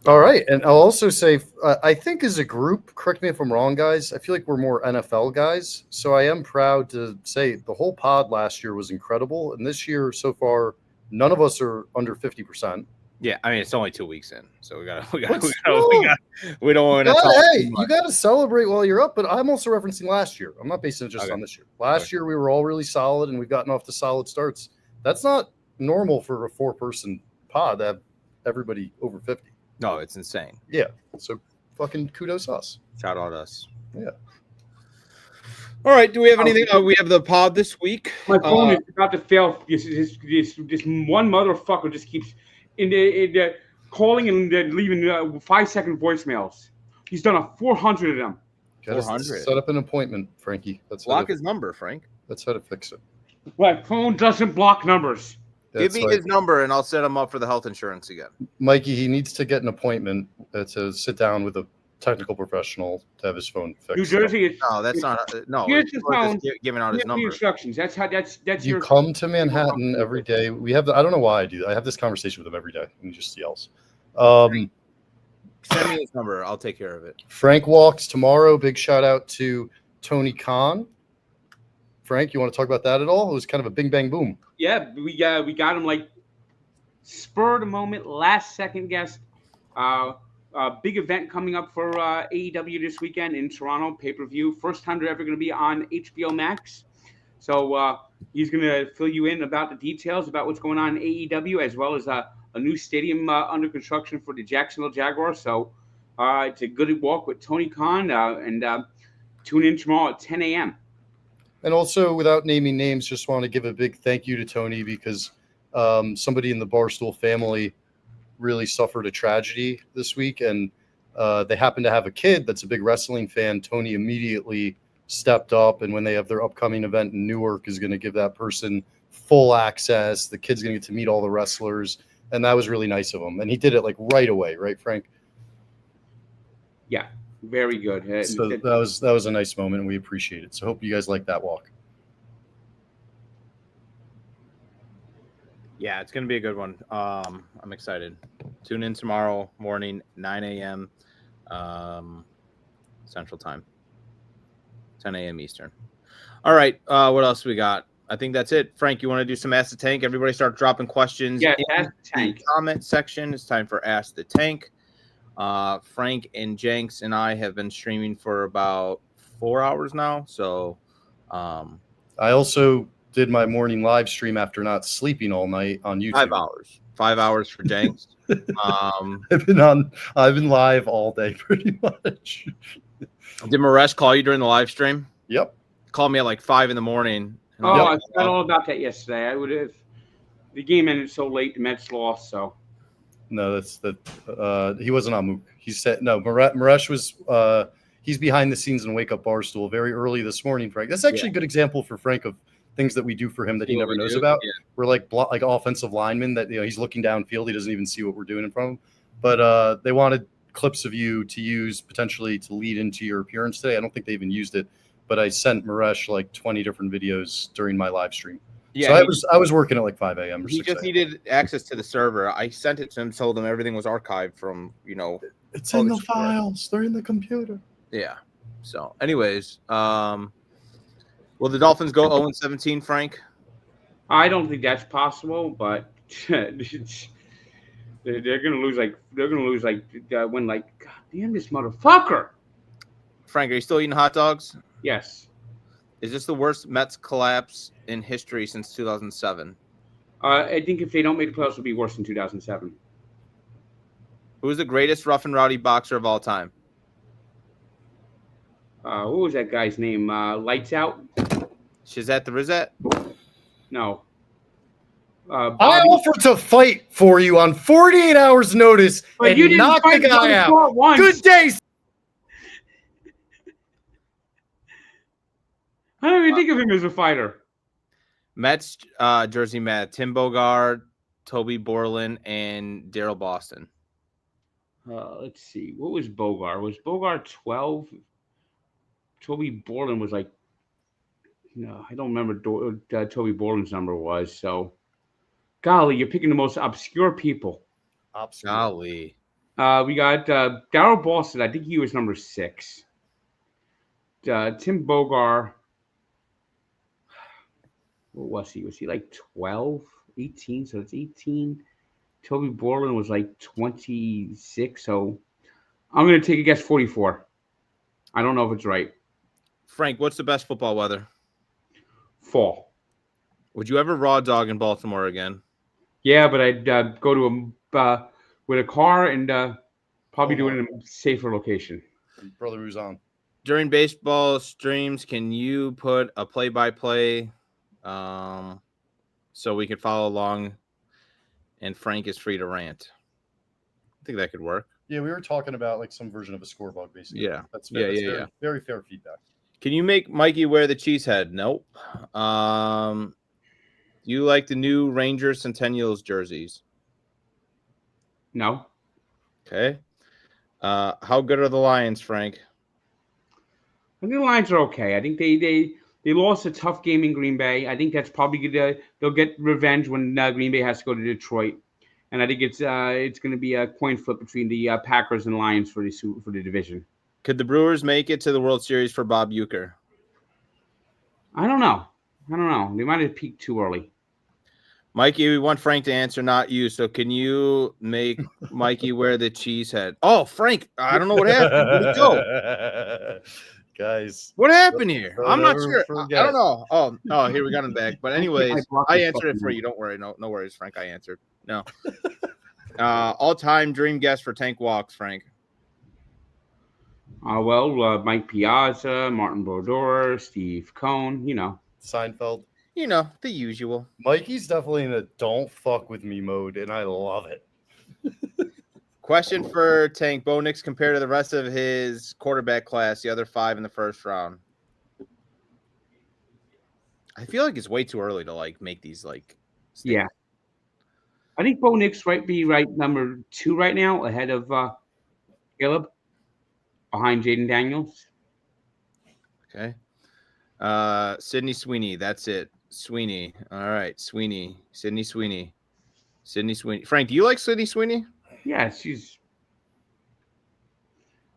All right. And I'll also say, I think as a group, correct me if I'm wrong, guys, I feel like we're more NFL guys. So I am proud to say the whole pod last year was incredible. And this year so far, none of us are under 50%. Yeah, I mean it's only 2 weeks in, so we don't want to Hey, you got to celebrate while you're up. But I'm also referencing last year. I'm not basing it just on this year. Last year we were all really solid, and we've gotten off to solid starts. That's not normal for a 4-person pod to have everybody over 50. No, it's insane. Yeah, so fucking kudos us. Shout out us. Yeah. All right. Do we have anything? We have the pod this week. My phone is about to fail. This one motherfucker just keeps in the calling and leaving 5-second voicemails. He's done 400 of them. 400. Set up an appointment, Frankie. Block his number, Frank. That's how to fix it. My phone doesn't block numbers. Give me his number and I'll set him up for the health insurance again. Mikey, he needs to get an appointment to sit down with a technical professional to have his phone fixed. New Jersey. No, that's not. No, here's his phone. Giving out his The number. instructions. That's You your. come to Manhattan every day. We have. I don't know why I do that. I have this conversation with him every day, and he just yells. Send me his number. I'll take care of it. Frank walks tomorrow. Big shout out to Tony Khan. Frank, you want to talk about that at all? It was kind of a bing bang boom. Yeah, we got him like spur of the moment, last second guess. Big event coming up for AEW this weekend in Toronto, pay-per-view. First time they're ever going to be on HBO Max. So he's going to fill you in about the details about what's going on in AEW, as well as a new stadium under construction for the Jacksonville Jaguars. So it's a good walk with Tony Khan, and tune in tomorrow at 10 a.m. And also, without naming names, just want to give a big thank you to Tony because somebody in the Barstool family really suffered a tragedy this week, and they happen to have a kid that's a big wrestling fan. Tony immediately stepped up, and when they have their upcoming event in Newark, is going to give that person full access. The kid's going to get to meet all the wrestlers, and that was really nice of him. And he did it like right away, right, Frank? Yeah, very good. So that was a nice moment, and we appreciate it. So hope you guys like that walk. Yeah, it's gonna be a good one. I'm excited. Tune in tomorrow morning, 9 a.m. Central Time, 10 a.m. Eastern. All right, what else we got? I think that's it. Frank, you want to do some Ask the Tank? Everybody start dropping questions. Yeah, in Ask the Tank. Comment section. It's time for Ask the Tank. Frank and Jenks and I have been streaming for about 4 hours now. So I also did my morning live stream after not sleeping all night on YouTube. 5 hours. 5 hours for Jenks. I've been live all day pretty much. Did Maresh call you during the live stream? Yep. Called me at like 5 in the morning. Oh, I forgot all about that yesterday. I would have. The game ended so late. The Mets lost. So. No, he wasn't on Mook. He said no. Maresh was. He's behind the scenes in Wake Up Barstool very early this morning, Frank. That's actually a good example for Frank of things that we do for him that he never knows about. Yeah. We're like offensive linemen that he's looking downfield. He doesn't even see what we're doing in front of him. But they wanted clips of you to use potentially to lead into your appearance today. I don't think they even used it, but I sent Maresh like 20 different videos during my live stream. Yeah, so I was working at like 5 a.m. or 6 a.m. He just needed access to the server. I sent it to him, told him everything was archived from, It's in the files. They're in the computer. Yeah. So, anyways, will the Dolphins go 0-17, Frank? I don't think that's possible, but they're gonna lose when God damn this motherfucker. Frank, are you still eating hot dogs? Yes. Is this the worst Mets collapse in history since 2007? I think if they don't make the playoffs, it'll be worse than 2007. Who's the greatest rough and rowdy boxer of all time? What was that guy's name? Lights Out? Shizette the Rizette? No. I offered to fight for you on 48 hours notice, but and you didn't knock the guy out. Once. Good day. I don't even think of him as a fighter. Mets jersey Matt, Tim Bogard, Toby Borland, and Daryl Boston. Let's see. What was Bogard? Was Bogard 12? Toby Borland was like, I don't remember what Toby Borland's number was. So, golly, you're picking the most obscure people. Golly. We got Daryl Boston. I think he was number 6. Tim Bogard. What was he? Was he like 12, 18? So it's 18. Toby Borland was like 26. So I'm going to take a guess 44. I don't know if it's right. Frank, what's the best football weather? Fall. Would you ever raw dog in Baltimore again? Yeah, but I'd go to with a car and probably do it in a safer location. Brother who's on. During baseball streams, can you put a play-by-play so we can follow along and Frank is free to rant? I think that could work. Yeah, we were talking about like some version of a scoreboard, basically. Yeah. That's very fair feedback. Can you make Mikey wear the cheese head? Nope. You like the new Rangers Centennials jerseys? No. Okay. How good are the Lions, Frank? I think the Lions are okay. I think they lost a tough game in Green Bay. I think that's probably they'll get revenge when Green Bay has to go to Detroit. And I think it's going to be a coin flip between the Packers and Lions for the division. Could the Brewers make it to the World Series for Bob Uecker? I don't know. They might have peaked too early. Mikey, we want Frank to answer, not you. So can you make Mikey wear the cheese head? Oh, Frank, I don't know what happened. Where'd it go? Guys, what happened here? I'm not sure. I don't know. Oh, here we got him back. But anyways, I answered it for you. Don't worry. No worries, Frank. I answered. No. All-time dream guest for Tank Walks, Frank. Mike Piazza, Martin Brodeur, Steve Cohn, Seinfeld. The usual. Mikey's definitely in a don't fuck with me mode, and I love it. Question for Tank. Bo Nix compared to the rest of his quarterback class, the other 5 in the first round. I feel like it's way too early to like make these like. Yeah. I think Bo Nix might be number 2 right now, ahead of Caleb, behind Jaden Daniels. Okay. Sydney Sweeney. That's it. Sweeney. All right. Sweeney. Sydney Sweeney. Sydney Sweeney. Frank, do you like Sydney Sweeney? Yeah, she's.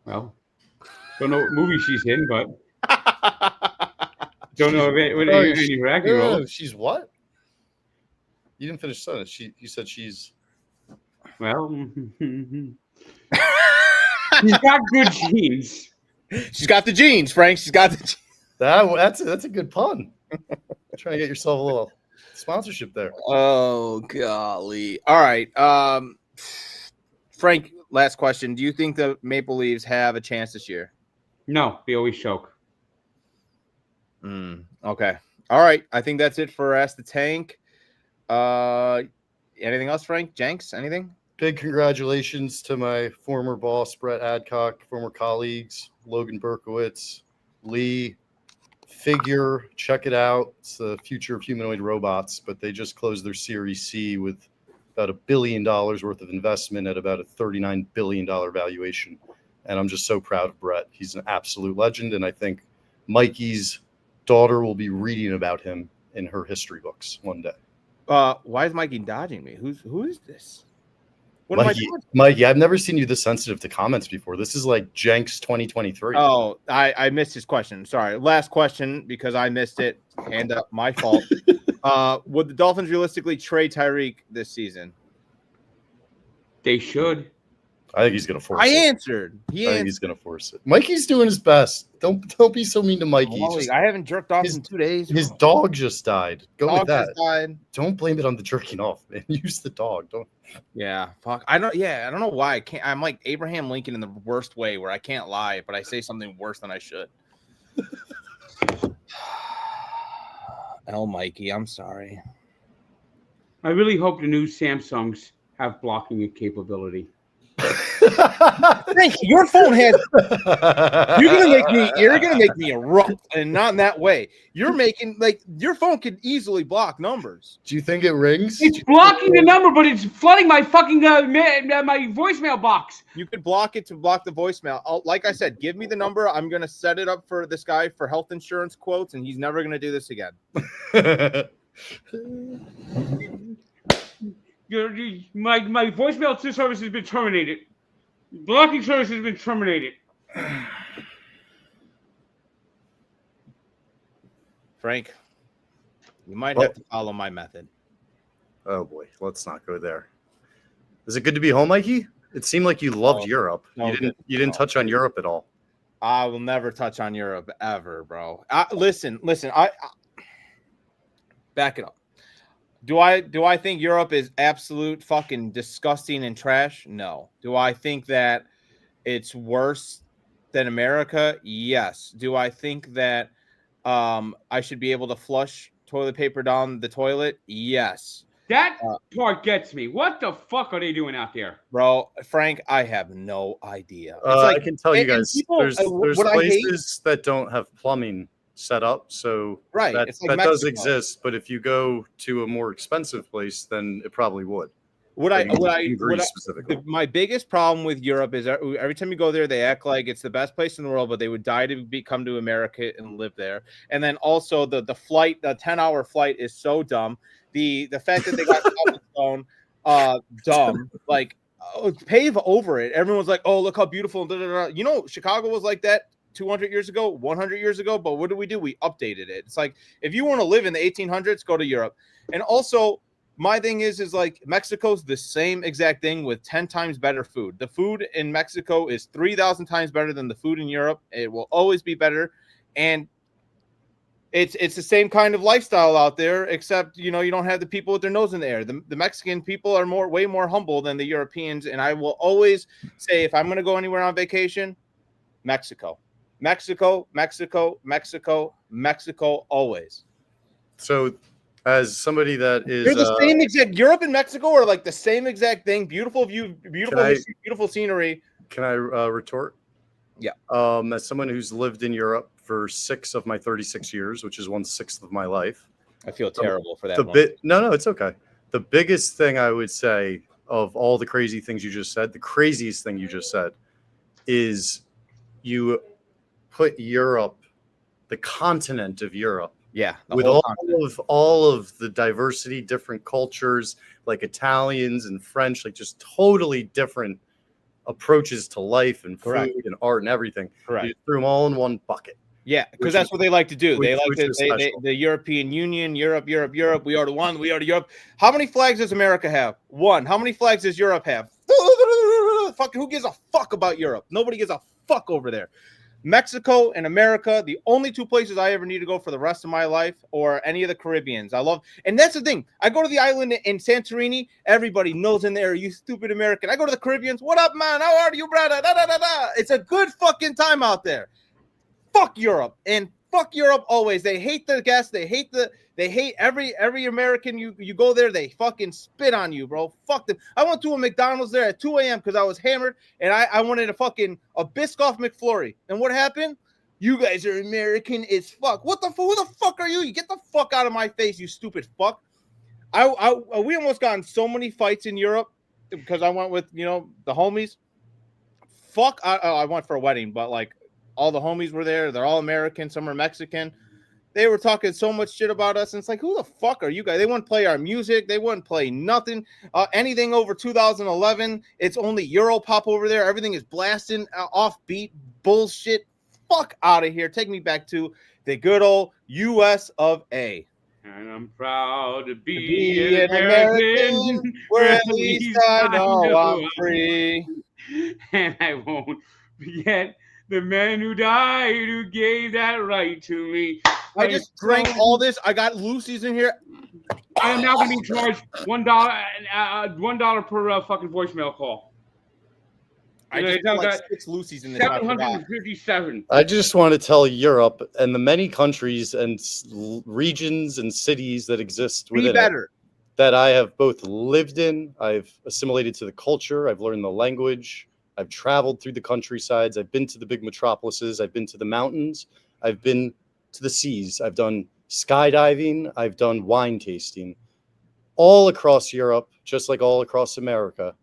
Well, don't know what movie she's in, but don't know any acting roles. She's what? You didn't finish the sentence. You said she's. Well, she's got good genes. She's got the genes, Frank. She's got the. That's a good pun. Trying to get yourself a little sponsorship there. Oh golly! All right, Frank. Last question: do you think the Maple Leafs have a chance this year? No, they always choke. Okay. All right. I think that's it for Ask the Tank. Anything else, Frank? Jenks? Anything? Big congratulations to my former boss, Brett Adcock, former colleagues, Logan Berkowitz, Lee. Figure, check it out. It's the future of humanoid robots, but they just closed their Series C with about $1 billion worth of investment at about a $39 billion valuation. And I'm just so proud of Brett. He's an absolute legend, and I think Mikey's daughter will be reading about him in her history books one day. Why is Mikey dodging me? Who is this? What Mikey, I've never seen you this sensitive to comments before. This is like Jenks 2023. Oh, I missed his question. Sorry. Last question because I missed it. Hand up, my fault. Would the Dolphins realistically trade Tyreek this season? They should. I think he's going to force it. I answered. I think he's going to force it. Mikey's doing his best. Don't be so mean to Mikey. I haven't jerked off in 2 days. His dog just died. Go with that. Just died. Don't blame it on the jerking off, man. Use the dog. Don't. Yeah, fuck. I don't know why I can't. I'm like Abraham Lincoln in the worst way, where I can't lie, but I say something worse than I should. Mikey, I'm sorry. I really hope the new Samsungs have blocking capability. Frank, your phone has. You're gonna make me erupt, and not in that way. You're making your phone could easily block numbers. Do you think it rings? It's blocking the number, but it's flooding my fucking my voicemail box. You could block it to block the voicemail. Like I said, give me the number. I'm gonna set it up for this guy for health insurance quotes, and he's never gonna do this again. My voicemail service has been terminated. Blocking service has been terminated. Frank, you might have to follow my method. Oh boy, let's not go there. Is it good to be home, Mikey? It seemed like you loved Europe. No, you didn't touch on Europe at all. I will never touch on Europe ever, bro. Listen. I back it up. Do I think Europe is absolute fucking disgusting and trash? No. Do I think that it's worse than America? Yes. Do I think that I should be able to flush toilet paper down the toilet? Yes. That part gets me. What the fuck are they doing out there? Bro, Frank, I have no idea. I can tell you guys, there's places that don't have plumbing set up, so right, that does exist. But if you go to a more expensive place, then it probably would. My biggest problem with Europe is every time you go there, they act like it's the best place in the world, but they would die to come to America and live there. And then also the 10-hour flight is so dumb. The fact that they got Stone, dumb, pave over it. Everyone's like, oh, look how beautiful. Da, da, da. You know, Chicago was like that 200 years ago, 100 years ago, but what do? We updated it. It's like, if you want to live in the 1800s, go to Europe. And also, my thing is like Mexico's the same exact thing with 10 times better food. The food in Mexico is 3,000 times better than the food in Europe. It will always be better. And it's the same kind of lifestyle out there, except, you don't have the people with their nose in the air. The Mexican people are way more humble than the Europeans. And I will always say, if I'm going to go anywhere on vacation, Mexico, always. So As somebody that is, They're the same exact. Europe and Mexico are like the same exact thing. Beautiful view, beautiful scenery. Can I retort? Yeah. As someone who's lived in Europe for 6 of my 36 years, which is 1/6 of my life, I feel terrible for that. No, it's okay. The biggest thing I would say of all the crazy things you just said, the craziest thing you just said, is you put Europe, the continent of Europe, with all of the diversity, different cultures, like Italians and French, like just totally different approaches to life and food and art and everything. Correct. You threw them all in one bucket. Yeah, because that's what they like to do. They like the European Union, Europe. We are the one. We are the Europe. How many flags does America have? 1. How many flags does Europe have? Fuck. Who gives a fuck about Europe? Nobody gives a fuck over there. Mexico and America, the only 2 places I ever need to go for the rest of my life, or any of the Caribbeans. I love, and that's the thing. I go to the island in Santorini, everybody knows in there, you stupid American. I go to the Caribbeans, what up, man? How are you, brother? Da, da, da, da. It's a good fucking time out there. Fuck Europe, and fuck Europe always. They hate the guests. They hate every American. You go there, they fucking spit on you, bro. Fuck them. I went to a McDonald's there at 2 a.m. because I was hammered, and I wanted a Biscoff McFlurry. And what happened? You guys are American as fuck. Who the fuck are you? You get the fuck out of my face, you stupid fuck. We almost got in so many fights in Europe because I went with the homies. Fuck, I went for a wedding, but like. All the homies were there. They're all American. Some are Mexican. They were talking so much shit about us. And it's like, who the fuck are you guys? They wouldn't play our music. They wouldn't play nothing. Anything over 2011, it's only Euro pop over there. Everything is blasting offbeat bullshit. Fuck out of here. Take me back to the good old U.S. of A. And I'm proud to be an American where at least I know I'm free. And I won't forget the man who died, who gave that right to me. I just drank all this. I got Lucy's in here. I am now going to be charged $1 per fucking voicemail call. I just got 6 Lucy's in this. 757. I just want to tell Europe and the many countries and regions and cities that exist within it that I have both lived in. I've assimilated to the culture. I've learned the language. I've traveled through the countrysides. I've been to the big metropolises. I've been to the mountains. I've been to the seas. I've done skydiving. I've done wine tasting. All across Europe, just like all across America,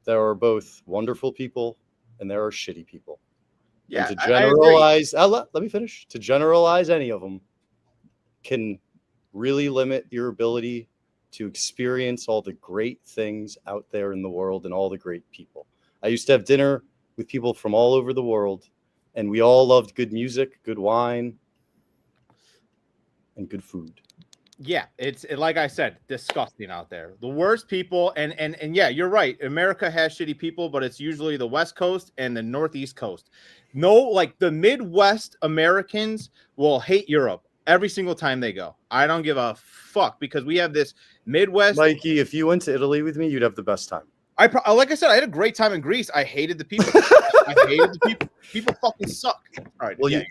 there are both wonderful people and there are shitty people. Yeah, and to generalize, let me finish. To generalize any of them can really limit your ability to experience all the great things out there in the world and all the great people. I used to have dinner with people from all over the world, and we all loved good music, good wine, and good food. Yeah, it's like I said, disgusting out there. The worst people, and yeah, you're right. America has shitty people, but it's usually the West Coast and the Northeast Coast. No, like the Midwest Americans will hate Europe every single time they go. I don't give a fuck because we have this Midwest. Mikey, if you went to Italy with me, you'd have the best time. Like I said, I had a great time in Greece. I hated the people. I hated the people. People fucking suck. All right. Well, yeah.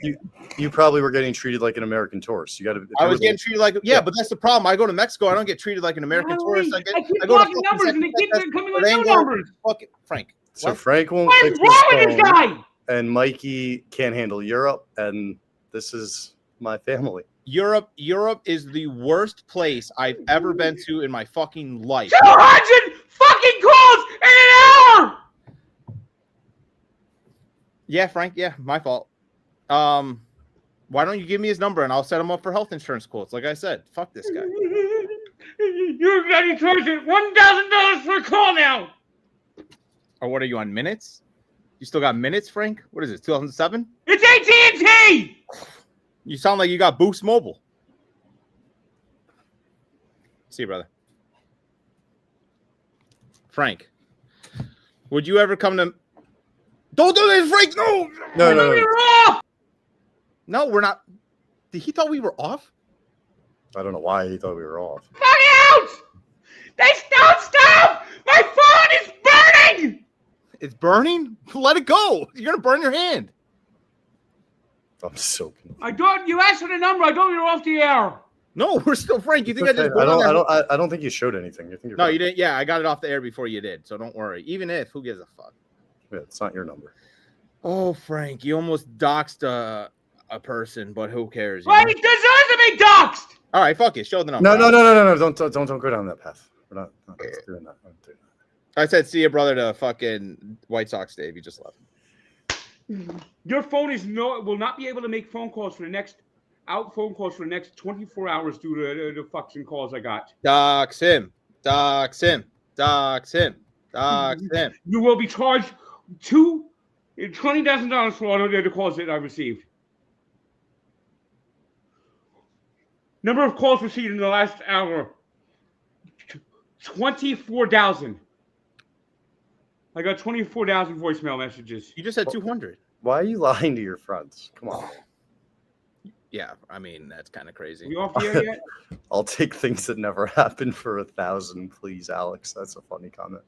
You probably were getting treated like an American tourist. You got to. I was getting treated like but that's the problem. I go to Mexico, I don't get treated like an American tourist. I keep talking numbers, and they keep coming with new numbers. Fucking Frank. So what? Frank won't. What is wrong with this guy? And Mikey can't handle Europe, and this is my family. Europe is the worst place I've ever been to in my fucking life. 200 fucking calls in an hour. Yeah, Frank. Yeah, my fault. Why don't you give me his number and I'll set him up for health insurance quotes? Like I said, fuck this guy. You're getting charged $1,000 for a call now. Or what are you on minutes? You still got minutes, Frank? What is it? 2007? It's AT&T. You sound like you got Boost Mobile. See you, brother. Frank, would you ever come to... Don't do this, Frank! No! No, we're not... He thought we were off? I don't know why he thought we were off. Fuck out! They don't stop! My phone is burning! It's burning? Let it go. You're going to burn your hand. I'm so confused. You asked for the number. I thought you were off the air. No, we're still Frank. You think Okay, I just? I don't think you showed anything. You think you're No, fine. you didn't. Yeah, I got it off the air before you did, so don't worry. Even if, who gives a fuck? Yeah, it's not your number. Oh, Frank, you almost doxed a person, but who cares? You Well, know? he deserves to be doxxed. All right, fuck it. Show the number. No. Don't go down that path. We're not doing that. I'm doing that. I said, see your brother to fucking White Sox, Dave. You just left. Your phone will not be able to make phone calls for the next 24 hours due to the fucking calls I got. Dox him. Dox him. Dox him. Dox him. You will be charged $20,000 for all of the calls that I received. Number of calls received in the last hour: 24,000. I got 24,000 voicemail messages. You just had 200. Why are you lying to your friends? Come on. Yeah, I mean, that's kind of crazy. We off the air yet? I'll take things that never happened for 1,000, please, Alex. That's a funny comment.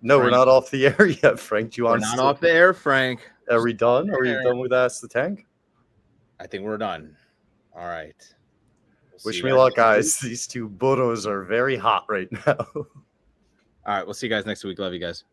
No, Frank. we're not off the air yet, Frank. Do you We're want not to? off the air, Frank. Are we done? Are we done with Ask the Tank? I think we're done. All right. We'll Wish see me you luck, guys. guys. These two burros are very hot right now. All right, we'll see you guys next week. Love you guys.